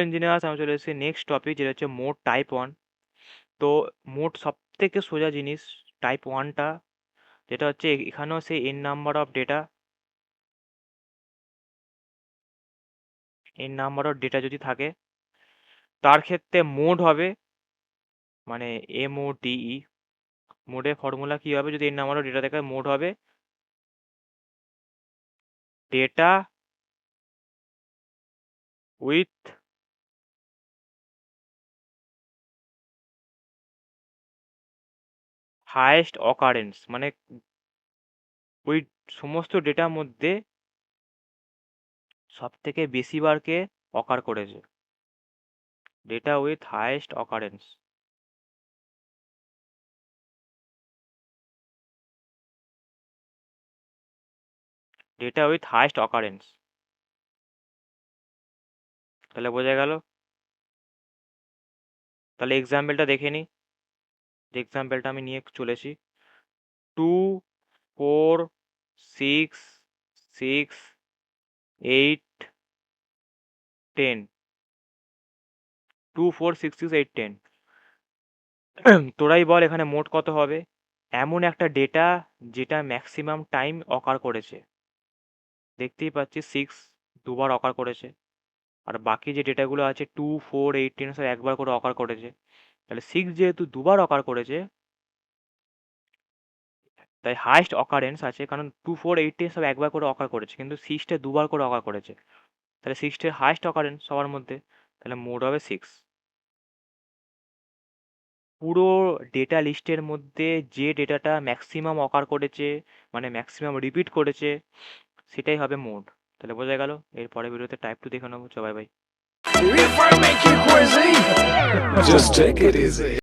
Engineers আমি চলে এসেছি নেক্সট টপিক, যেটা হচ্ছে মোড টাইপ ওয়ান। তো মোড সব থেকে সোজা জিনিস টাইপ ওয়ানটা, যেটা হচ্ছে এখানেও সেই এন নাম্বার অফ ডেটা যদি থাকে, তার ক্ষেত্রে মোড হবে মানে MODE। মোডের ফর্মুলা কি হবে? যদি n নাম্বার অফ ডেটা থাকে, মোড হবে ডেটা উইথ হায়েস্ট অকারেন্স, মানে ওই সমস্ত ডেটার মধ্যে সব থেকে বেশি বারকে অকার করেছে। Data with highest occurrence, data with highest occurrence. তাহলে বোঝা গেল। তাহলে এক্সাম্পলটা দেখে নিই, যে এক্সাম্পলটা আমি নিয়ে চলেছি। 2 4 6 6 8 10, 2 4 6 6 8 10। তোরাই বল এখানে মোট কত হবে? এমন একটা ডেটা যেটা ম্যাক্সিমাম টাইম অকার করেছে, দেখতেই পাচ্ছি 6 দুবার অকার করেছে। আর বাকি যে ডেটাগুলো আছে 2 4 8 10 সব একবার করে অকার করেছে। তাহলে 6 যেহেতু দুবার অকার করেছে, তাই হাইস্ট অকারেন্স আছে, কারণ 2 4 8 10 সব একবার করে অকার করেছে, কিন্তু 6টে দুবার করে অকার করেছে। তাহলে 6টের হাইস্ট অকারেন্স সবার মধ্যে, তাহলে মোড হবে 6। পুরো ডেটা লিস্টের মধ্যে যে ডেটাটা ম্যাক্সিমাম অকার করেছে, মানে ম্যাক্সিমাম রিপিট করেছে, সেটাই হবে মোড। তাহলে বোঝা গেল। এর পরের ভিডিওতে টাইপ 2 দেখে নেবো। Bye bye. If I make you crazy, just take it easy.